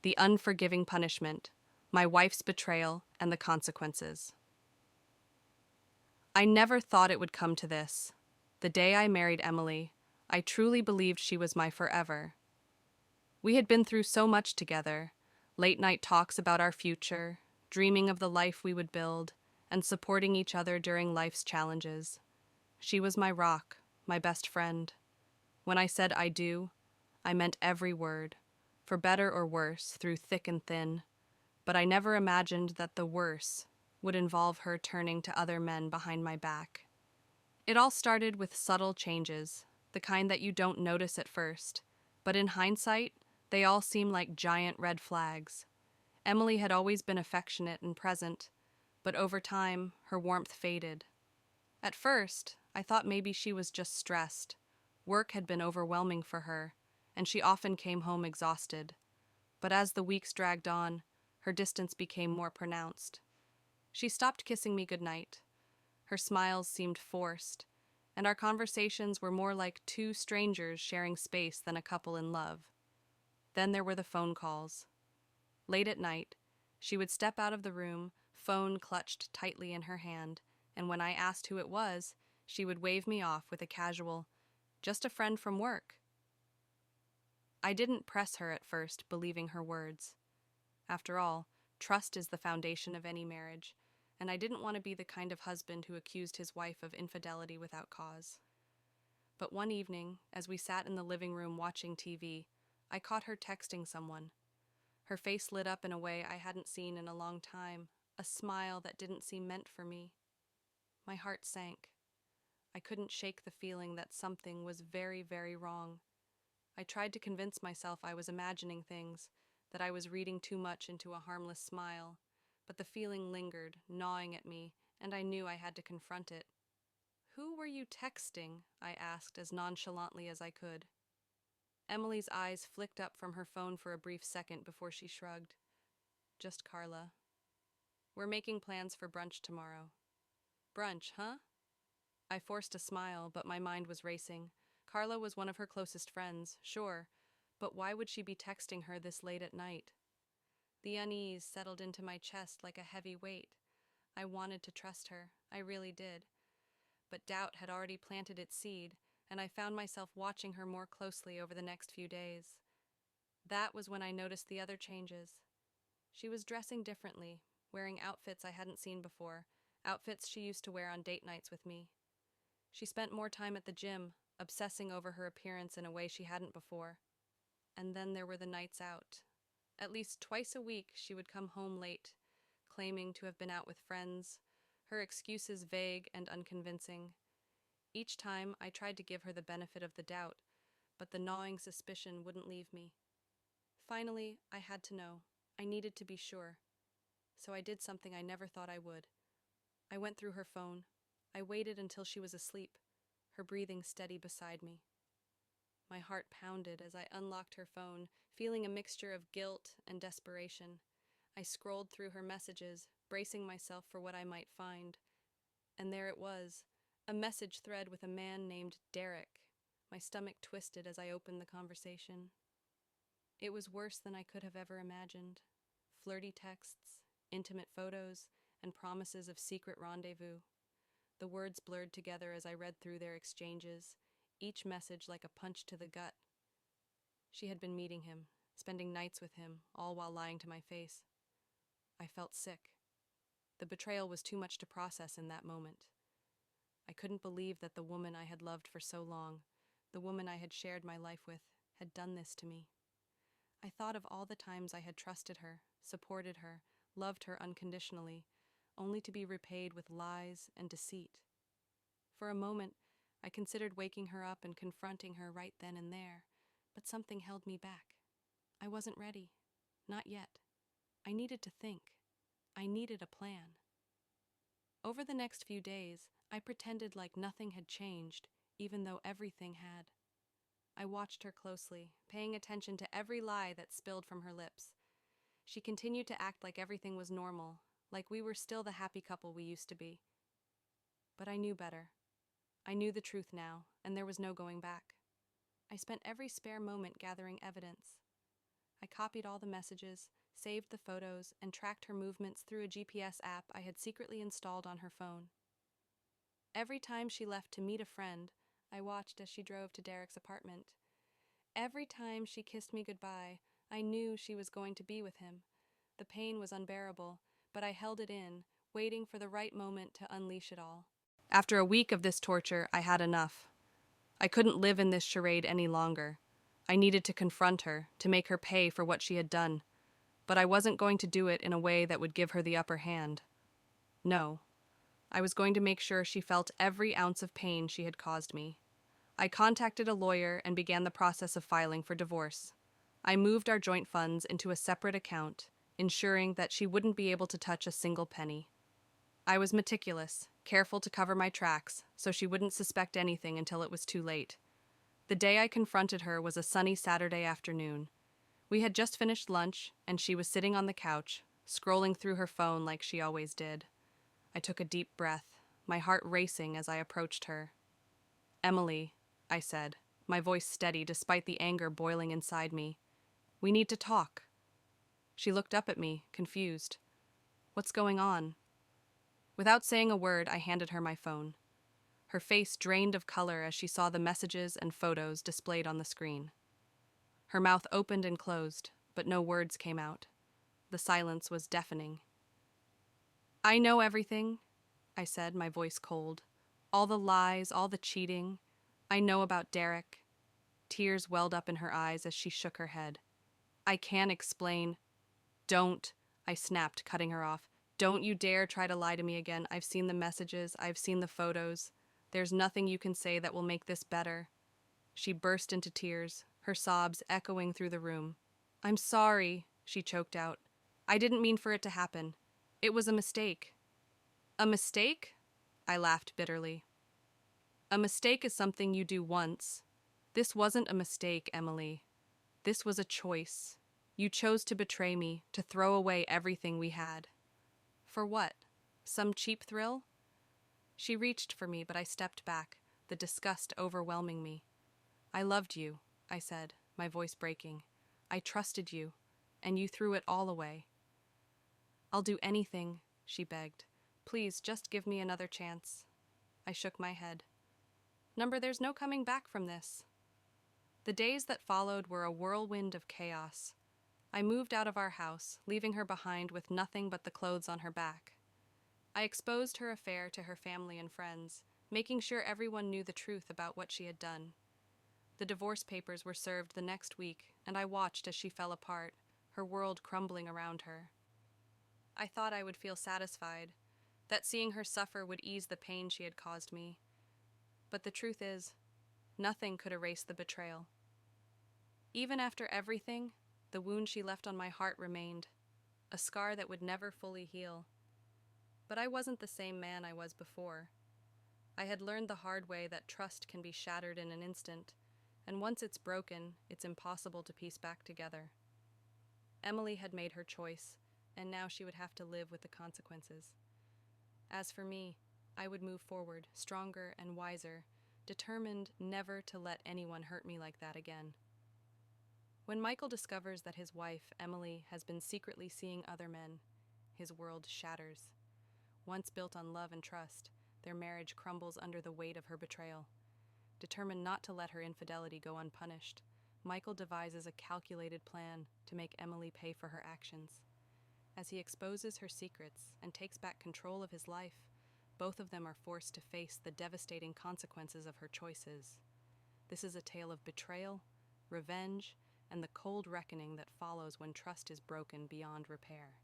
The Unforgiving Punishment, My Wife's Betrayal and the Consequences. I never thought it would come to this. The day I married Emily, I truly believed she was my forever. We had been through so much together, late night talks about our future, dreaming of the life we would build, and supporting each other during life's challenges. She was my rock, my best friend. When I said I do, I meant every word, for better or worse, through thick and thin. But I never imagined that the worse would involve her turning to other men behind my back. It all started with subtle changes, the kind that you don't notice at first, but in hindsight, they all seem like giant red flags. Emily had always been affectionate and present, but over time, her warmth faded. At first, I thought maybe she was just stressed. Work had been overwhelming for her, and she often came home exhausted. But as the weeks dragged on, her distance became more pronounced. She stopped kissing me goodnight. Her smiles seemed forced, and our conversations were more like two strangers sharing space than a couple in love. Then there were the phone calls. Late at night, she would step out of the room, phone clutched tightly in her hand, and when I asked who it was, she would wave me off with a casual, "Just a friend from work." I didn't press her at first, believing her words. After all, trust is the foundation of any marriage, and I didn't want to be the kind of husband who accused his wife of infidelity without cause. But one evening, as we sat in the living room watching TV, I caught her texting someone. Her face lit up in a way I hadn't seen in a long time, a smile that didn't seem meant for me. My heart sank. I couldn't shake the feeling that something was very, very wrong. I tried to convince myself I was imagining things, that I was reading too much into a harmless smile, but the feeling lingered, gnawing at me, and I knew I had to confront it. "Who were you texting?" I asked as nonchalantly as I could. Emily's eyes flicked up from her phone for a brief second before she shrugged. "Just Carla. We're making plans for brunch tomorrow." "Brunch, huh?" I forced a smile, but my mind was racing. Carla was one of her closest friends, sure, but why would she be texting her this late at night? The unease settled into my chest like a heavy weight. I wanted to trust her, I really did. But doubt had already planted its seed, and I found myself watching her more closely over the next few days. That was when I noticed the other changes. She was dressing differently, wearing outfits I hadn't seen before, outfits she used to wear on date nights with me. She spent more time at the gym, obsessing over her appearance in a way she hadn't before. And then there were the nights out. At least twice a week, she would come home late, claiming to have been out with friends, her excuses vague and unconvincing. Each time, I tried to give her the benefit of the doubt, but the gnawing suspicion wouldn't leave me. Finally, I had to know. I needed to be sure. So I did something I never thought I would. I went through her phone. I waited until she was asleep, her breathing steady beside me. My heart pounded as I unlocked her phone, feeling a mixture of guilt and desperation. I scrolled through her messages, bracing myself for what I might find. And there it was, a message thread with a man named Derek. My stomach twisted as I opened the conversation. It was worse than I could have ever imagined. Flirty texts, intimate photos, and promises of secret rendezvous. The words blurred together as I read through their exchanges, each message like a punch to the gut. She had been meeting him, spending nights with him, all while lying to my face. I felt sick. The betrayal was too much to process in that moment. I couldn't believe that the woman I had loved for so long, the woman I had shared my life with, had done this to me. I thought of all the times I had trusted her, supported her, loved her unconditionally, only to be repaid with lies and deceit. For a moment, I considered waking her up and confronting her right then and there, but something held me back. I wasn't ready. Not yet. I needed to think. I needed a plan. Over the next few days, I pretended like nothing had changed, even though everything had. I watched her closely, paying attention to every lie that spilled from her lips. She continued to act like everything was normal, like we were still the happy couple we used to be. But I knew better. I knew the truth now, and there was no going back. I spent every spare moment gathering evidence. I copied all the messages, saved the photos, and tracked her movements through a GPS app I had secretly installed on her phone. Every time she left to meet a friend, I watched as she drove to Derek's apartment. Every time she kissed me goodbye, I knew she was going to be with him. The pain was unbearable, but I held it in, waiting for the right moment to unleash it all. After a week of this torture, I had enough. I couldn't live in this charade any longer. I needed to confront her, to make her pay for what she had done. But I wasn't going to do it in a way that would give her the upper hand. No. I was going to make sure she felt every ounce of pain she had caused me. I contacted a lawyer and began the process of filing for divorce. I moved our joint funds into a separate account, ensuring that she wouldn't be able to touch a single penny. I was meticulous, careful to cover my tracks, so she wouldn't suspect anything until it was too late. The day I confronted her was a sunny Saturday afternoon. We had just finished lunch, and she was sitting on the couch, scrolling through her phone like she always did. I took a deep breath, my heart racing as I approached her. "Emily," I said, my voice steady despite the anger boiling inside me. "We need to talk." She looked up at me, confused. "What's going on?" Without saying a word, I handed her my phone. Her face drained of color as she saw the messages and photos displayed on the screen. Her mouth opened and closed, but no words came out. The silence was deafening. "I know everything," I said, my voice cold. "All the lies, all the cheating. I know about Derek." Tears welled up in her eyes as she shook her head. "I can't explain." "Don't," I snapped, cutting her off. "Don't you dare try to lie to me again. I've seen the messages, I've seen the photos. There's nothing you can say that will make this better." She burst into tears, her sobs echoing through the room. "I'm sorry," she choked out. "I didn't mean for it to happen. It was a mistake." "A mistake?" I laughed bitterly. "A mistake is something you do once. This wasn't a mistake, Emily. This was a choice. You chose to betray me, to throw away everything we had. For what? Some cheap thrill?" She reached for me, but I stepped back, the disgust overwhelming me. "I loved you," I said, my voice breaking. "I trusted you, and you threw it all away." "I'll do anything," she begged. "Please, just give me another chance." I shook my head. There's no coming back from this." The days that followed were a whirlwind of chaos. I moved out of our house, leaving her behind with nothing but the clothes on her back. I exposed her affair to her family and friends, making sure everyone knew the truth about what she had done. The divorce papers were served the next week, and I watched as she fell apart, her world crumbling around her. I thought I would feel satisfied, that seeing her suffer would ease the pain she had caused me. But the truth is, nothing could erase the betrayal. Even after everything, the wound she left on my heart remained, a scar that would never fully heal. But I wasn't the same man I was before. I had learned the hard way that trust can be shattered in an instant, and once it's broken, it's impossible to piece back together. Emily had made her choice, and now she would have to live with the consequences. As for me, I would move forward, stronger and wiser, determined never to let anyone hurt me like that again. When Michael discovers that his wife, Emily, has been secretly seeing other men, his world shatters. Once built on love and trust, their marriage crumbles under the weight of her betrayal. Determined not to let her infidelity go unpunished, Michael devises a calculated plan to make Emily pay for her actions. As he exposes her secrets and takes back control of his life, both of them are forced to face the devastating consequences of her choices. This is a tale of betrayal, revenge, and the cold reckoning that follows when trust is broken beyond repair.